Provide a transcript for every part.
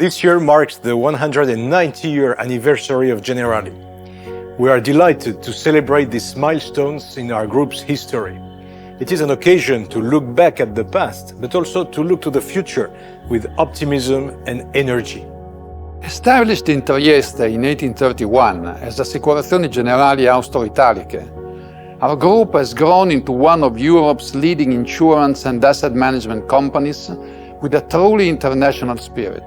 This year marks the 190-year anniversary of Generali. We are delighted to celebrate these milestones in our group's history. It is an occasion to look back at the past, but also to look to the future with optimism and energy. Established in Trieste in 1831 as Assicurazioni Generali Austro-Italiche, our group has grown into one of Europe's leading insurance and asset management companies with a truly international spirit.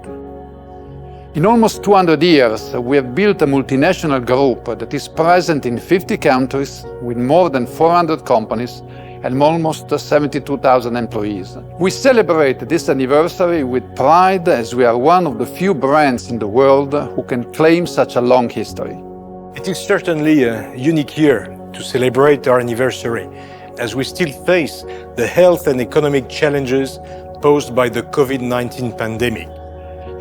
In almost 200 years, we have built a multinational group that is present in 50 countries with more than 400 companies and almost 72,000 employees. We celebrate this anniversary with pride as we are one of the few brands in the world who can claim such a long history. It is certainly a unique year to celebrate our anniversary, as we still face the health and economic challenges posed by the COVID-19 pandemic.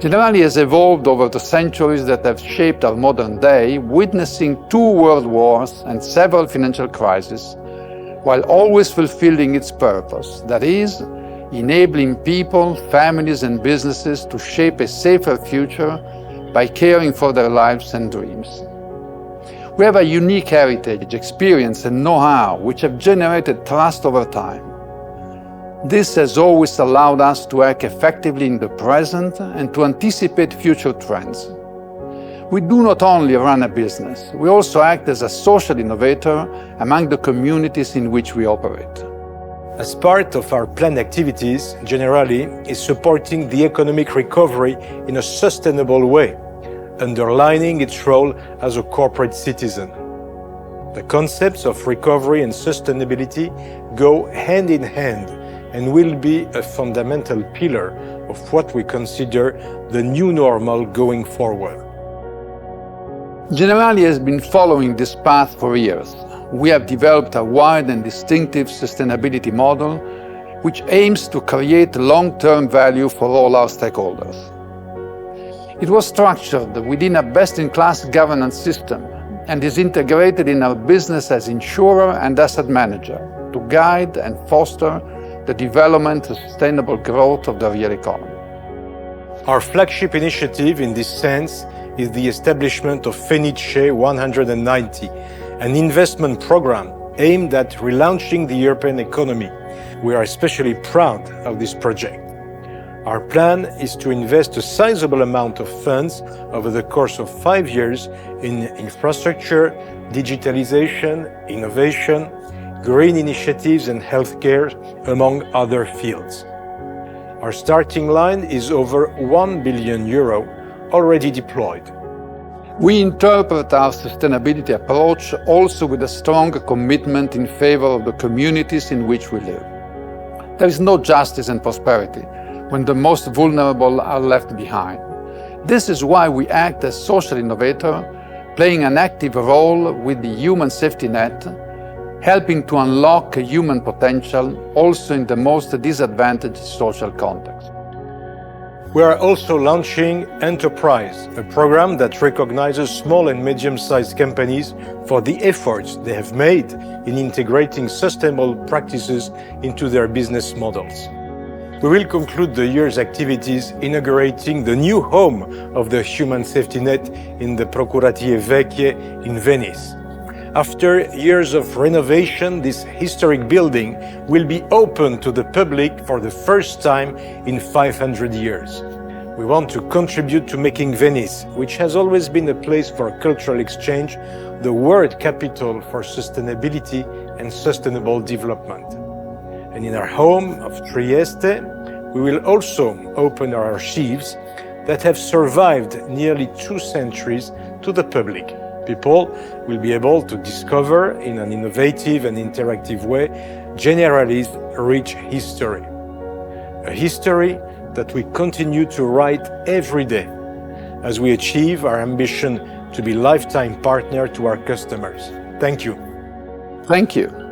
Generali has evolved over the centuries that have shaped our modern day, witnessing 2 world wars and several financial crises, while always fulfilling its purpose, that is, enabling people, families and businesses to shape a safer future by caring for their lives and dreams. We have a unique heritage, experience and know-how which have generated trust over time. This has always allowed us to act effectively in the present and to anticipate future trends. We do not only run a business, we also act as a social innovator among the communities in which we operate. As part of our planned activities, Generali is supporting the economic recovery in a sustainable way, underlining its role as a corporate citizen. The concepts of recovery and sustainability go hand in hand and will be a fundamental pillar of what we consider the new normal going forward. Generali has been following this path for years. We have developed a wide and distinctive sustainability model which aims to create long-term value for all our stakeholders. It was structured within a best-in-class governance system and is integrated in our business as insurer and asset manager to guide and foster the development and sustainable growth of the real economy. Our flagship initiative in this sense is the establishment of Fenice 190, an investment program aimed at relaunching the European economy. We are especially proud of this project. Our plan is to invest a sizable amount of funds over the course of 5 years in infrastructure, digitalization, innovation, green initiatives and healthcare, among other fields. Our starting line is over €1 billion already deployed. We interpret our sustainability approach also with a strong commitment in favor of the communities in which we live. There is no justice and prosperity when the most vulnerable are left behind. This is why we act as social innovator, playing an active role with the human safety net, helping to unlock human potential also in the most disadvantaged social context. We are also launching Enterprise, a program that recognizes small and medium-sized companies for the efforts they have made in integrating sustainable practices into their business models. We will conclude the year's activities inaugurating the new home of the human safety net in the Procuratie Vecchie in Venice. After years of renovation, this historic building will be open to the public for the first time in 500 years. We want to contribute to making Venice, which has always been a place for cultural exchange, the world capital for sustainability and sustainable development. And in our home of Trieste, we will also open our archives that have survived nearly 2 centuries to the public. People will be able to discover in an innovative and interactive way Generali's rich history. A history that we continue to write every day as we achieve our ambition to be lifetime partner to our customers. Thank you. Thank you.